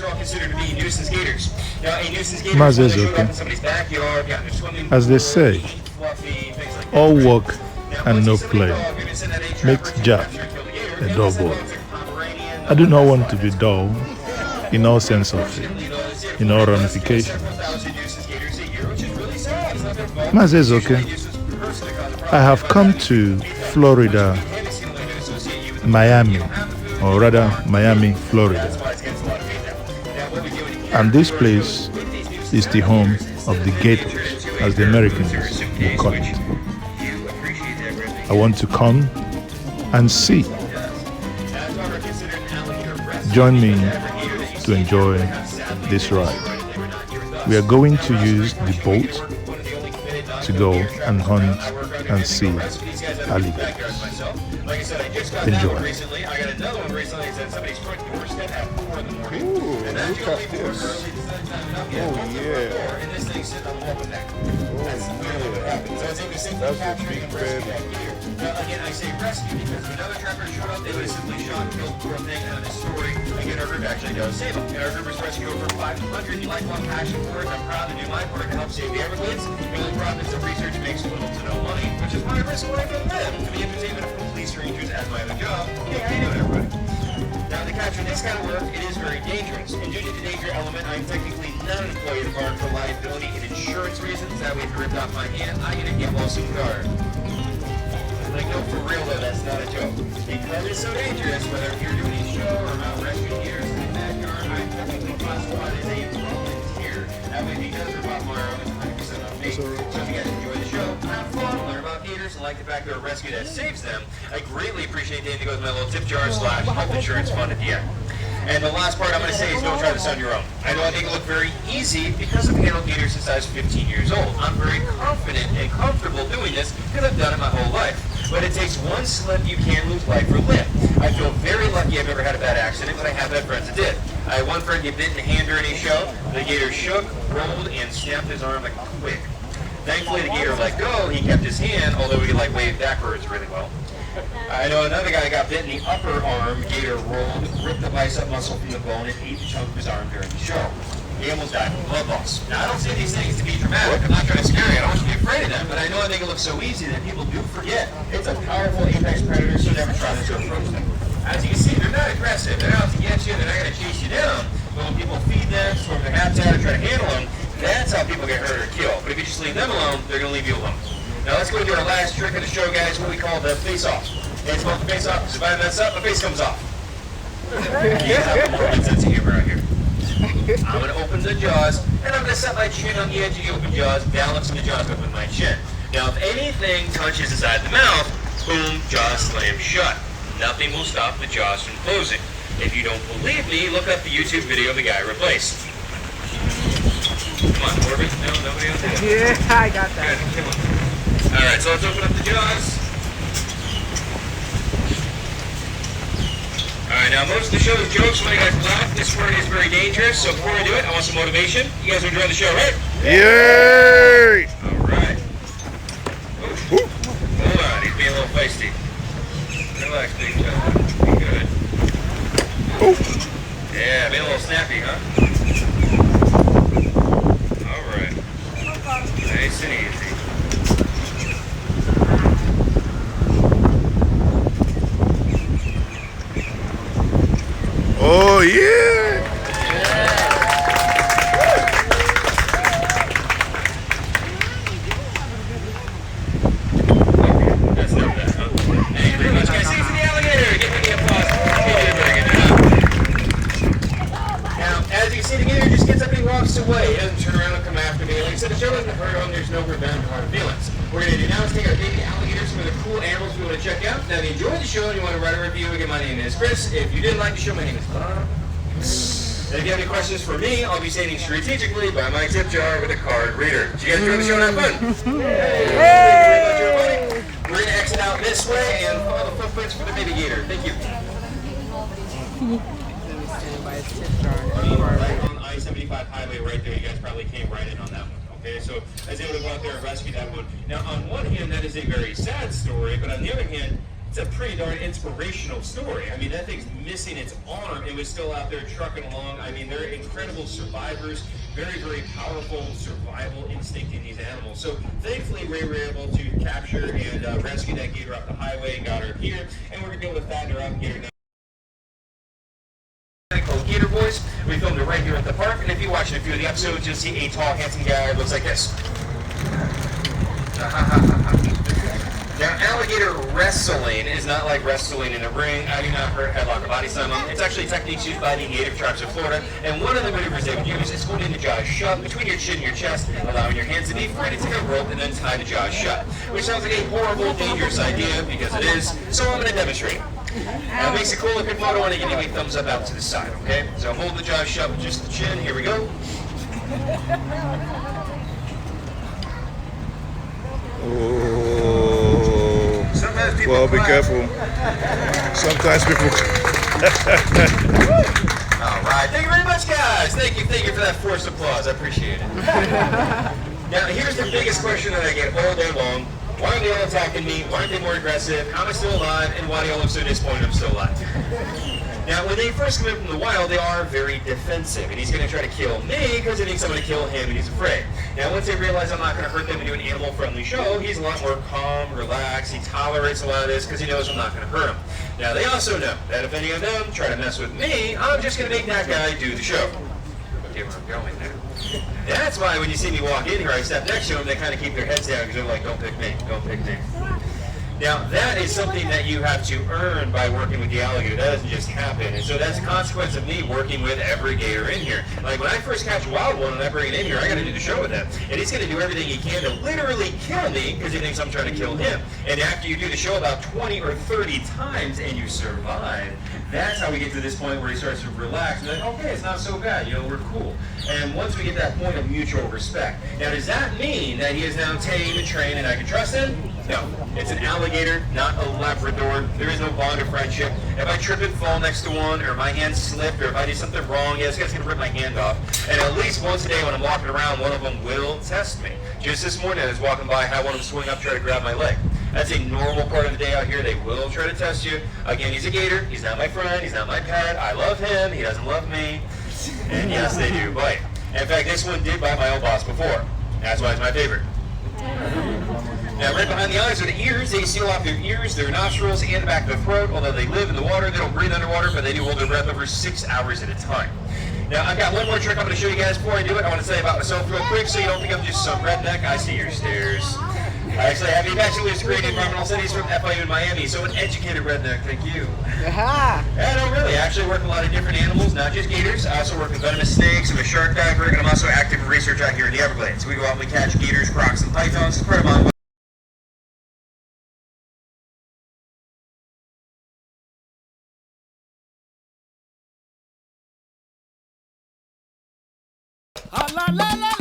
these are all considered to be nuisance gators. Now, a nuisance gator is when they show up in somebody's backyard. Yeah, they're swimming. As they say, fluffy, things like that. all work Now, and no once you see play somebody dog, you're gonna send out a makes trapper to Jack capture and kill the gator. a And dull that's boy. dogs like Pomeranian, I do not want to be dull in all sense of it, in all ramifications. Maze is okay. I have come to Florida, Miami, or rather Miami, Florida. And this place is the home of the gators, as the Americans will call it. I want to come and see. Join me to enjoy this ride. We are going to use the boat to go and hunt and see alligators. Enjoy. Ooh, look at this. Oh yeah. That's a big baby. Again, I say rescue because when other trappers showed up, they would have simply shot and killed poor thing. And this story, again, our group actually does save them. And our group has rescued over 500 lifelong passion for it. I'm proud to do my part to help save the Everglades. The only problem is the research makes little to no money, which is why I risk what I can live for the entertainment of complete strangers as my other job. Hey, how you doing, everybody? Now, to capture this kind of work, it is very dangerous. And due to the danger element, I'm technically not an employee of the bar for liability and insurance reasons. That way, if you ripped off my hand, I get a get well suit card. Like, no, for real though, that's not a joke. Because it's so dangerous, whether you're doing a show or I'm out rescuing deer in the backyard, I'm technically classified as a volunteer. That way, because we're about my own, it's 100% on me. So if you guys enjoy the show, have fun, learn about gators, and like the fact they're a rescue that saves them, I greatly appreciate the end that goes my little tip jar / health insurance fund at the end. And the last part I'm going to say is don't try this on your own. I know I make it look very easy because I've handled gators since I was 15 years old. I'm very confident and comfortable doing this because I've done it my whole life. But it takes one slip, you can lose life or limb. I feel very lucky I've never had a bad accident, but I have had friends that did. I had one friend get bit in the hand during a show. The gator shook, rolled, and snapped his arm like quick. Thankfully, the gator let go. He kept his hand, although he could like wave backwards really well. I know another guy got bit in the upper arm. Gator rolled, ripped the bicep muscle from the bone, and ate a chunk of his arm during the show. He almost died from blood loss. Now, I don't say these things to be dramatic. I'm not trying to scare you. I don't want you to be afraid of them. But I know I make it look so easy that people do forget. It's a powerful apex predator, so never try to approach them. As you can see, they're not aggressive. They're out to get you. They're not going to chase you down. But when people feed them, storm their habitat, or try to handle them, that's how people get hurt or killed. But if you just leave them alone, they're going to leave you alone. Now, let's go into our last trick of the show, guys, what we call the face-off. It's called the face-off because if I mess up, my face comes off. You have a more sense of humor out here. I'm going to open the jaws, and I'm going to set my chin on the edge of the open jaws, balancing the jaws with my chin. Now, if anything touches inside the mouth, boom, jaws slam shut. Nothing will stop the jaws from closing. If you don't believe me, look up the YouTube video of the guy replaced. Come on, Corbin. No, nobody else did it. Yeah, I got that. Good. Come on. All right, so let's open up the jaws. Alright, now most of the show is jokes when you guys laugh. This one is very dangerous, so before we do it, I want some motivation. You guys enjoy the show, right? Yay! Alright. Hold on, he's being a little feisty. Relax, big fella. Be good. Yeah, being a little snappy, huh? Alright. Nice and easy. Oh yeah! That's not bad, huh? Hey, pretty much, guys. See the alligator. Give me the applause. You did a very good job. Now, as you can see, the gator just gets up and he walks away. He doesn't turn around and come after me. Like I said, the show doesn't hurt him. There's no revenge or hard feelings. We're going to do now is take our baby alligators, some of the cool animals we want to check out. Now, if you enjoyed the show and you want to write a review, again, my name is Chris. If you didn't like the show, my name is Bob. And if you have any questions for me, I'll be standing strategically by my tip jar with a card reader. Did you guys enjoy the show and have fun? Yay! We're going to exit out this way and follow the footprints for the baby gator. Thank you. Right on I-75 highway right there. You guys probably came right in on that one. Okay, so I was able to go out there and rescue that one. Now, on one hand, that is a very sad story, but on the other hand, It's a pretty darn inspirational story. I mean, that thing's missing its arm. It was still out there trucking along. I mean, they're incredible survivors. Very, very powerful survival instinct in these animals. So thankfully, we were able to capture and rescue that gator off the highway and got her here. And we're going to be able to fatten her up and get her now. Called Gator Boys. We filmed it right here at the park. And if you watch a few of the episodes, you'll see a tall, handsome guy who looks like this. Now, alligator wrestling is not like wrestling in a ring. I do not hurt headlock or body slam them. It's actually techniques used by the native tribes of Florida. And one of the maneuvers they would use is holding the jaws shut between your chin and your chest, allowing your hands to be free to take a rope and then tie the jaws shut. Which sounds like a horrible, dangerous idea, because it is. So I'm going to demonstrate it. Now, it makes a cool looking photo and give me a thumbs up out to the side, okay? So hold the jaws shut with just the chin. Here we go. Oh. Sometimes people Well, be clap. careful. Sometimes people. All right. Thank you very much, guys. Thank you for that forced applause. I appreciate it. Now, here's the biggest question that I get all day long. Why aren't they all attacking me? Why aren't they more aggressive? How am I still alive? And why do y'all look so disappointed I'm still alive? Now, when they first come in from the wild, they are very defensive. And he's going to try to kill me because he thinks I'm going to kill him and he's afraid. Now, once they realize I'm not going to hurt them and do an animal-friendly show, he's a lot more calm, relaxed. He tolerates a lot of this because he knows I'm not going to hurt him. Now, they also know that if any of them try to mess with me, I'm just going to make that guy do the show. Okay, where I'm going there. That's why when you see me walk in here, I step next to them, they kind of keep their heads down because they're like, don't pick me, don't pick me. Now, that is something that you have to earn by working with the alligator. That doesn't just happen. And so that's a consequence of me working with every gator in here. Like when I first catch a wild one and I bring it in here, I got to do the show with him. And he's going to do everything he can to literally kill me because he thinks I'm trying to kill him. And after you do the show about 20 or 30 times and you survive, that's how we get to this point where he starts to relax and like, okay, it's not so bad, you know, we're cool. And once we get that point of mutual respect. Now, does that mean that he is now tamed and trained and I can trust him? No. It's an alligator, not a Labrador. There is no bond of friendship. If I trip and fall next to one, or my hand slipped, or if I do something wrong, yeah, this guy's going to rip my hand off. And at least once a day when I'm walking around, one of them will test me. Just this morning, I was walking by, I had one of them swing up, try to grab my leg. That's a normal part of the day out here. They will try to test you. Again, he's a gator. He's not my friend. He's not my pet. I love him. He doesn't love me. And yes, they do bite. In fact, this one did bite my old boss before. That's why it's my favorite. Now, right behind the eyes are the ears. They seal off their ears, their nostrils, and the back of the throat. Although they live in the water, they don't breathe underwater, but they do hold their breath over 6 hours at a time. Now, I've got one more trick I'm going to show you guys before I do it. I want to say about myself real quick so you don't think I'm just some redneck. I see your stares. I actually have a bachelor's degree in environmental studies from FIU in Miami, so an educated redneck, thank you. And no, really, I actually work with a lot of different animals, not just gators. I also work with venomous snakes. I'm a shark diver, and I'm also active in research out here in the Everglades. We go out and we catch gators, crocs, and pythons. It's part of my La la la